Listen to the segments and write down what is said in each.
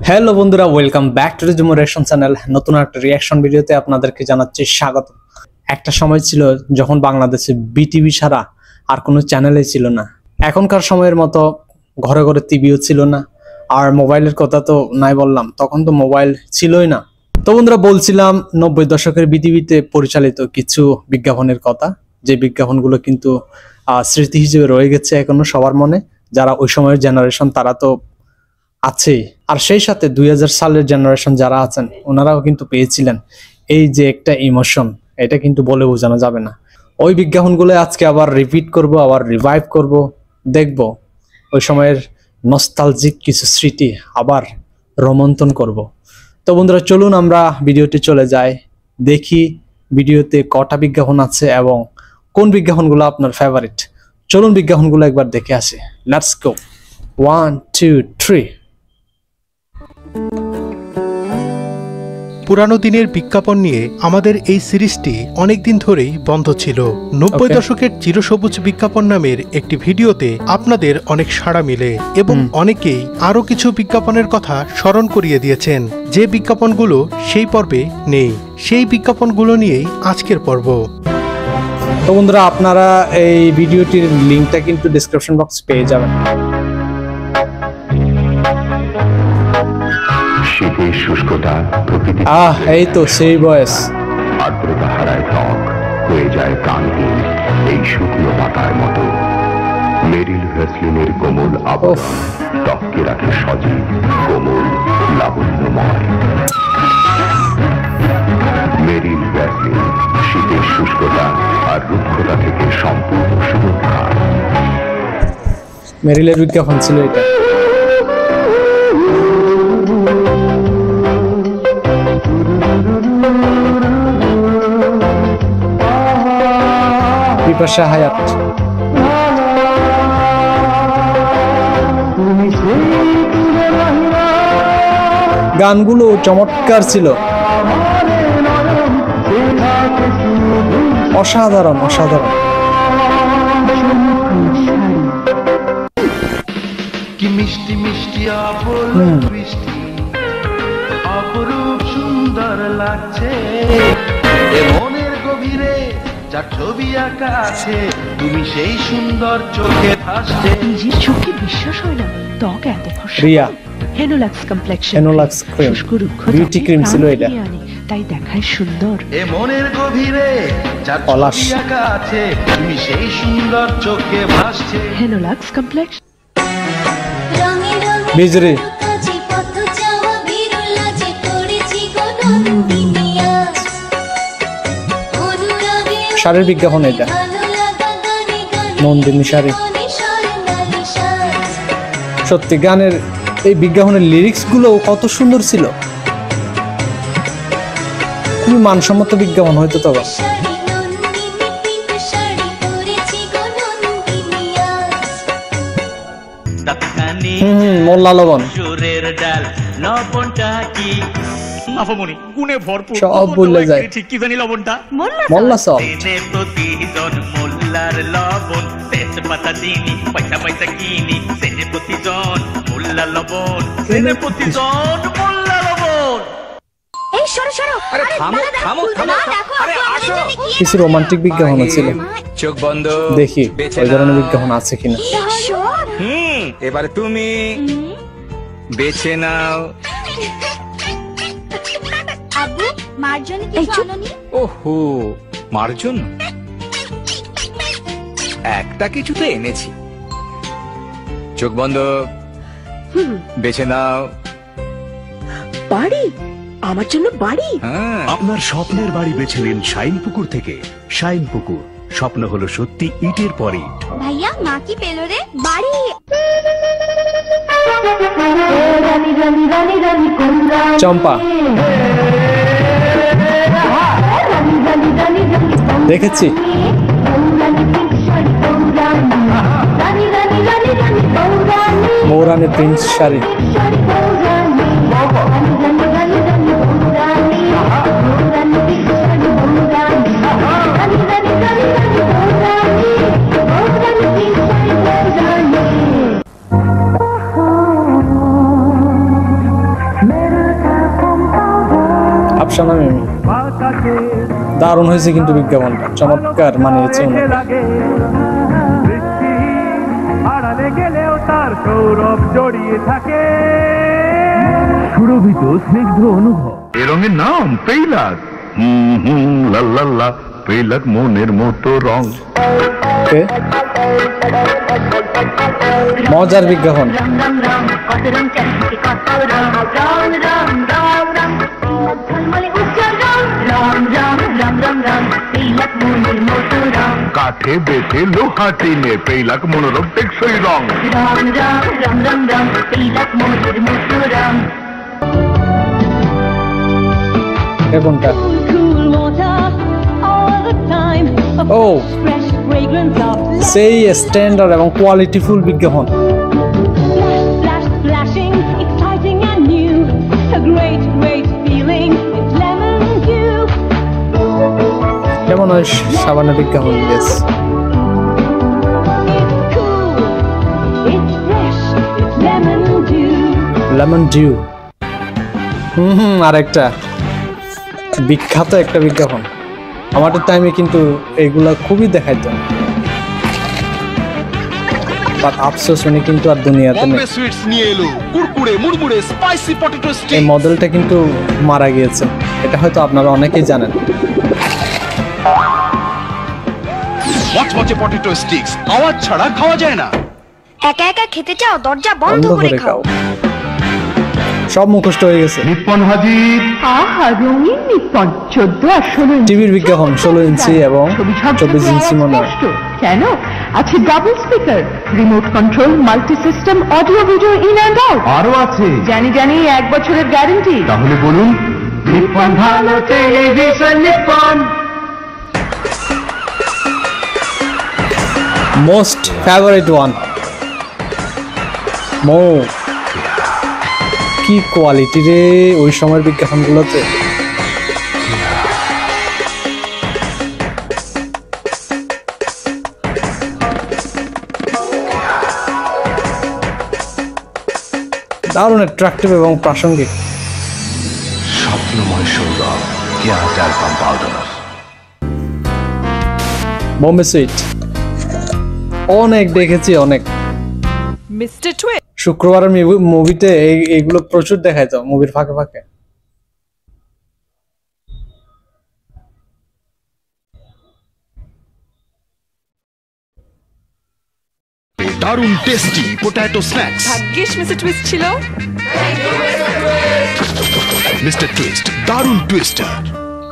Hello বন্ধুরা, welcome back to the reaction channel. নতুন একটা রিয়াকশন ভিডিওতে আপনাদেরকে জানাচ্ছি স্বাগত। একটা সময় ছিল যখন বাংলাদেশে বিটিভি ছাড়া আর কোনো চ্যানেলই ছিল না। এখনকার সময়ের মতো ঘরে ঘরে টিভিও ছিল না, আর মোবাইলের কথা তো নাই বললাম, তখন তো মোবাইল ছিলই না। তো বন্ধুরা, বলছিলাম 90 দশকের বিটিভিতে পরিচালিত কিছু বিজ্ঞাপনের কথা, যে বিজ্ঞাপনগুলো কিন্তু স্মৃতি হিসেবে রয়ে গেছে এখনো সবার মনে। যারা ওই সময়ের জেনারেশন তারা তো আছে, আর সেই সাথে 2000 সালের জেনারেশন যারা আছেন ওনারাও কিন্তু পেয়েছিলেন এই যে একটা ইমোশন, এটা কিন্তু বলে বোঝানো যাবে না। ওই বিজ্ঞাপনগুলো আজকে আবার রিপিট করব, আবার রিভাইভ করব, দেখব ওই সময়ের নস্টালজিক কিছু স্মৃতি আবার রোমন্থন করব। তো বন্ধুরা, চলুন আমরা ভিডিওতে চলে যাই, দেখি ভিডিওতে কটা বিজ্ঞাপন আছে এবং কোন বিজ্ঞাপনগুলো আপনার ফেভারিট। চলুন বিজ্ঞাপনগুলো একবার দেখে আসি। Let's go. 1 2 3। পুরানো দিনের বিজ্ঞাপন নিয়ে আমাদের এই সিরিজটি অনেকদিন ধরেই বন্ধ ছিল। 90 দশকের চিরসবুজ বিজ্ঞাপন নামের একটি ভিডিওতে আপনাদের অনেক সাড়া মিলে এবং অনেকেই আরো কিছু বিজ্ঞাপনের কথা স্মরণ করিয়ে দিয়েছেন, যে বিজ্ঞাপনগুলো সেই পর্বে নেই। সেই বিজ্ঞাপনগুলো নিয়েই আজকের পর্ব। তো বন্ধুরা, আপনারা এই ভিডিওটির লিংকটা কিন্তু ডেসক্রিপশন বক্স পেয়ে যাবেন। শীতের শুষ্কতা প্রকৃতি এই তো সেই বয়স। আর্দ্রতা হারায় ত্বক, হয়ে যায় প্রাণহীন এই শুকনো পাতার মতো। মেরিল ভ্যাসলিনের কোমল আবরণ ত্বককে রাখে সজীব, কোমল, লাবণ্যময়। মেরিল ভ্যাসলিন, শীতের শুষ্কতা আর রুক্ষতা থেকে সম্পূর্ণ সুরক্ষা। মেরিলের বিজ্ঞাপন ছিল এটা। বিপাশা হায়াত। গানগুলো চমৎকার ছিল, অসাধারণ অসাধারণ। কি মিষ্টি মিষ্টি বৃষ্টি, অপরূপ সুন্দর লাগছে মনের গভীরে, যার ছবি আঁকা আছে তুমি সেই সুন্দর চোখে ভাসছে। নিজের চোখে বিশ্বাস হয় না, ত্বক এত ফর্সা। Riya Henolux complexion, Henolux cream, beauty cream ছিল এটা, তাই দেখায় সুন্দর। এ মনের গভীরে যার ছবি আঁকা আছে তুমি সেই সুন্দর চোখে ভাসছে। হেনোলাক্স কমপ্লেক্স। বিজরি শাড়ির বিজ্ঞাপন এটা, নন্দিনী শাড়ি। সত্যি গানের এই বিজ্ঞাপনের লিরিক্স গুলো কত সুন্দর ছিল, খুবই মানসম্মত বিজ্ঞাপন হয়তো। তবে মোল্লা লবণ, সব বললে যায়। ঠিক কি জানি লবণটা মোল্লা সব প্রতিজন মোল্লার লবণ, তেজপাতা চিনি পয়সা পয়সা কিনি, সেনে প্রতিজন মোল্লা লবণ, সেনে প্রতিজন মোল্লা লবণ। এই সরো সরো, আরে থামো থামো থামো, আরে আসো। কিছু রোমান্টিক বিজ্ঞাপন ছিল, চোখ বন্ধ, দেখি ওই ধরনের বিজ্ঞাপন আছে কিনা। এবারে তুমি বেছে নাও। আব্বু, মার জন্য কিছু আনোনি? ওহো, মার জন্য একটা কিছু তো এনেছি। চোখ বন্ধ, বেছে নাও। বাড়ি? আমার জন্য বাড়ি? হ্যাঁ, আপনার স্বপ্নের বাড়ি বেছে নিন শাইনপুকুর থেকে। শাইনপুকুর, স্বপ্ন হলো সত্যি ইটের পর ইট। ভাইয়া, মা কি পেল রে? বাড়ি। চম্পা দেখেছি। মৌরানি প্রিন্স শাড়ি। আফসানা মিমি। দারুণ হয়েছে কিন্তু বিজ্ঞাপনটা, চমৎকার মানিয়েছে ওনাকে। গেলেও তার সৌরভ জড়িয়ে থাকে সুরভিত স্নিগ্ধ অনুভব। এ রঙের নাম পেইলাক। লাল্লাল্লা, পেইলাক মনের মতো রং। মজার বিজ্ঞাপন। কাঠে বেটে লোহা টিনে পেইলাক মনোরম টেকসই রং। কোনটা? ও সেই স্ট্যান্ডার্ড এবং কোয়ালিটিফুল বিজ্ঞাপন। কেমন হয় সাবানের বিজ্ঞাপন? বেশ লেমন ডিউ। আরেকটা বিখ্যাত একটা বিজ্ঞাপন, আমাদের টাইমে কিন্তু এগুলা খুবই দেখাইতো, বাট আফসোস উনি কিন্তু আর দুনিয়াতে নেই। এই মডেলটা কিন্তু মারা গিয়েছে, এটা হয়তো আপনারা অনেকেই জানেন। মচমচে পটেটো স্টিক্স আওয়াজ ছাড়া খাওয়া যায় না। একা একা খেতে চাও, দরজা বন্ধ করে খাও। সব মুখস্থ হয়ে গেছে। নিপ্পন হাজির। আহা, রঙিন নিপ্পন 14 আর 16 ইঞ্চি টিভির বিজ্ঞাপন 16 ইঞ্চি এবং 24 ইঞ্চি মনে হয়। কেন আছে double speaker, remote control, multi system, audio video in and out. আরো আছে? জানি 1 বছরের গ্যারান্টি। তাহলে বলুন। নিপ্পন ভালো television Nippon. Most favourite one. কি কোয়ালিটি রে ওই সময়ের বিজ্ঞাপনগুলোতে। দারুণ অ্যাট্রাকটিভ এবং প্রাসঙ্গিক। স্বপ্নময় সৌরভ, কেয়া ট্যালকম পাউডার। বোম্বে সুইট অনেক দেখেছি, অনেক। শুক্রবারের মুভিতে এইগুলো প্রচুর দেখায় তো, মুভির ফাঁকে ফাঁকে। দারুণ টেস্টি পটেটো স্ন্যাক্স। ভাগ্যিস মিস্টার টুইস্ট ছিল। মিস্টার টুইস্ট দারুণ টুইস্টার।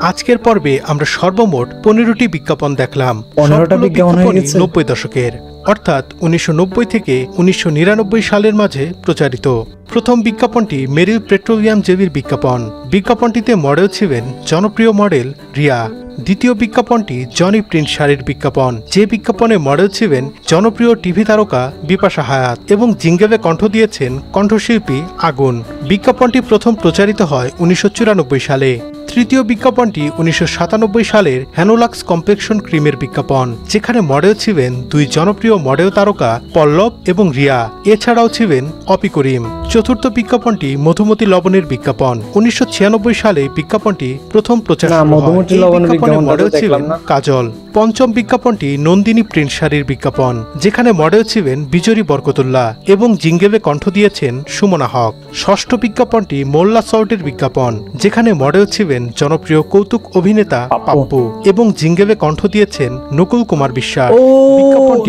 আজকের পর্বে আমরা সর্বমোট 15টি বিজ্ঞাপন দেখলাম। 15টা বিজ্ঞাপন হয়ে গেছে। 90 দশকের, অর্থাৎ 1990 থেকে 1999 সালের মাঝে প্রচারিত। প্রথম বিজ্ঞাপনটি মেরিল পেট্রোলিয়াম জেলির বিজ্ঞাপন। বিজ্ঞাপনটিতে মডেল ছিলেন জনপ্রিয় মডেল রিয়া। দ্বিতীয় বিজ্ঞাপনটি জনি প্রিন্ট শাড়ির বিজ্ঞাপন, যে বিজ্ঞাপনে মডেল ছিলেন জনপ্রিয় টিভি তারকা বিপাশা হায়াত এবং জিঙ্গেলে কণ্ঠ দিয়েছেন কণ্ঠশিল্পী আগুন। বিজ্ঞাপনটি প্রথম প্রচারিত হয় 1994 সালে। তৃতীয় বিজ্ঞাপনটি 1997 সালের হ্যানোলাক্স কমপ্লেকশন ক্রিমের বিজ্ঞাপন, যেখানে মডেল ছিলেন দুই জনপ্রিয় মডেল তারকা পল্লব এবং রিয়া, এছাড়াও ছিলেন অপি করিম। চতুর্থ বিজ্ঞাপনটি মধুমতি লবণের বিজ্ঞাপন। 1996 সালে বিজ্ঞাপনটি প্রথম প্রচার মডেল ছিলেন কাজল। পঞ্চম বিজ্ঞাপনটি নন্দিনী প্রিন্ট শাড়ির বিজ্ঞাপন, যেখানে মডেল ছিলেন বিজরি বরকতুল্লাহ এবং জিঙ্গেলে কণ্ঠ দিয়েছেন সুমনা হক। ষষ্ঠ বিজ্ঞাপনটি মোল্লা সল্টের বিজ্ঞাপন, যেখানে মডেল ছিলেন জনপ্রিয় কৌতুক অভিনেতা পাপ্পু এবং জিঙ্গেলে কণ্ঠ দিয়েছেন নকুল কুমার বিশ্বাস।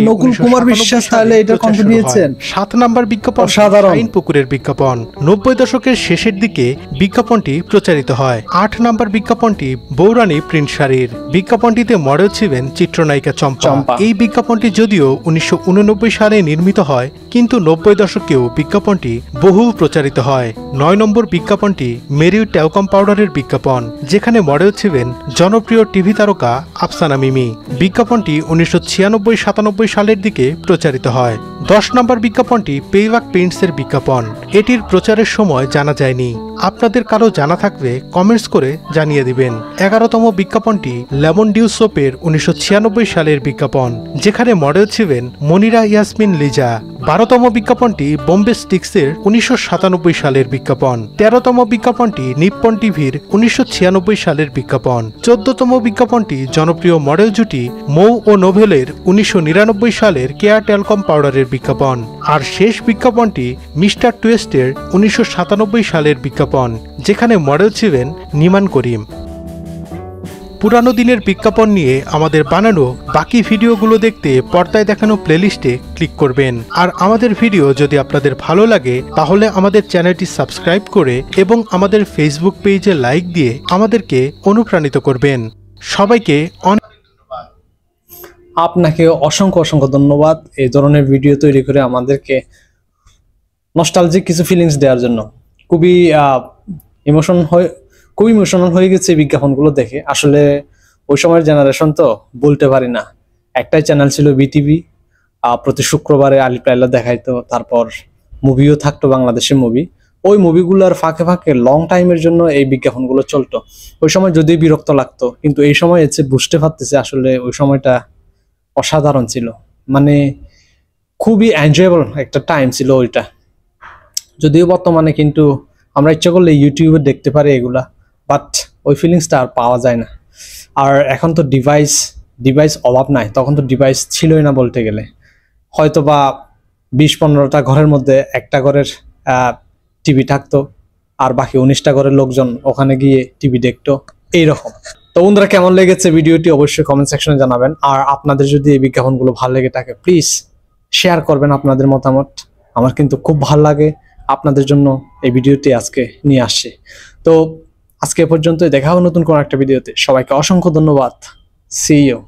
নকুল কুমার বিশ্বাস তাহলে এটা কণ্ঠ দিয়েছেন। 7 নম্বর বিজ্ঞাপন শাইনপুকুরের বিজ্ঞাপন। 90 দশকের শেষের দিকে বিজ্ঞাপনটি প্রচারিত হয়। 8 নম্বর বিজ্ঞাপনটি বৌরানী প্রিন্ট শাড়ির। বিজ্ঞাপনটিতে মডেল ছিলেন চিত্রনায়িকা চম্পা। এই বিজ্ঞাপনটি যদিও 1989 সালে নির্মিত হয়, কিন্তু 90 দশকেও বিজ্ঞাপনটি বহুল প্রচারিত হয়। 9 নম্বর বিজ্ঞাপনটি মেরিল ট্যালকম পাউডারের বিজ্ঞাপন, যেখানে মডেল ছিলেন জনপ্রিয় টিভি তারকা আফসানা মিমি। বিজ্ঞাপনটি 1996-97 সালের দিকে প্রচারিত হয়। 10 নম্বর বিজ্ঞাপনটি পেইবাক পেইন্টসের বিজ্ঞাপন। এটির প্রচারের সময় জানা যায়নি, আপনাদের কারো জানা থাকলে কমেন্টস করে জানিয়ে দিবেন। 11তম বিজ্ঞাপনটি লেমন ডিউ সোপের 1996 সালের বিজ্ঞাপন, যেখানে মডেল ছিলেন মনিরা ইয়াসমিন লিজা। 12তম বিজ্ঞাপনটি বোম্বে স্টিক্সের 1997 সালের বিজ্ঞাপন। 13তম বিজ্ঞাপনটি নিপ্পন টিভির 1996 সালের বিজ্ঞাপন। 14তম বিজ্ঞাপনটি জনপ্রিয় মডেল জুটি মৌ ও নোভেলের 1999 সালের কেয়ার টেলকম পাউডারের বিজ্ঞাপন। আর শেষ বিজ্ঞাপনটি মিস্টার টুইস্টের 1997 সালের বিজ্ঞাপন, যেখানে মডেল ছিলেন নিমান করিম। পুরানো দিনের বিজ্ঞাপন নিয়ে আমাদের বানানো বাকি ভিডিওগুলো দেখতে পর্দায় দেখানো প্লেলিস্টে ক্লিক করবেন। আর আমাদের ভিডিও যদি আপনাদের ভালো লাগে তাহলে আমাদের চ্যানেলটি সাবস্ক্রাইব করে এবং আমাদের ফেসবুক পেজে লাইক দিয়ে আমাদেরকে অনুপ্রাণিত করবেন। সবাইকে আপনাকে অসংখ্য অসংখ্য ধন্যবাদ এই ধরনের ভিডিও তৈরি করে আমাদেরকে নস্টালজিক কিছু ফিলিংস দেওয়ার জন্য। খুবই ইমোশনাল হয়ে গেছে বিজ্ঞাপনগুলো দেখে। আসলে ওই সময়ের জেনারেশন তো বলতে পারি না। একটাই চ্যানেল ছিল বিটিভি, প্রতি শুক্রবারে আলিপ লায়লা দেখাইতো, তারপর মুভিও থাকতো, বাংলাদেশের মুভি। ওই মুভিগুলোর ফাঁকে ফাঁকে লং টাইমের জন্য এই বিজ্ঞাপনগুলো চলতো। ওই সময় যদিও বিরক্ত লাগতো, কিন্তু এই সময় এসে বুঝতে পারতেছে আসলে ওই সময়টা অসাধারণ ছিল। মানে খুবই এনজয়েবল একটা টাইম ছিল ওইটা। যদিও বর্তমানে কিন্তু আমরা ইচ্ছা করলে ইউটিউবে দেখতে পারি এগুলা, বাট ওই ফিলিংসটা আর পাওয়া যায় না। আর এখন তো ডিভাইস অভাব নাই, তখন তো ডিভাইস ছিলই না বলতে গেলে। হয়তো বা 20-15টা ঘরের মধ্যে একটা ঘরের টিভি থাকতো, আর বাকি 19টা ঘরের লোকজন ওখানে গিয়ে টিভি দেখতো, এইরকম। তো বন্ধুরা, কেমন লেগেছে ভিডিওটি অবশ্যই কমেন্ট সেকশনে জানাবেন। আর আপনাদের যদি এই বিজ্ঞাপনগুলো ভালো লেগে থাকে প্লিজ শেয়ার করবেন আপনাদের মতামত। আমার কিন্তু খুব ভালো লাগে আপনাদের জন্য এই ভিডিওটি আজকে নিয়ে আসছি। তো আজকে পর্যন্তই, দেখা হবে নতুন কোনো একটা ভিডিওতে। সবাইকে অসংখ্য ধন্যবাদ। See you.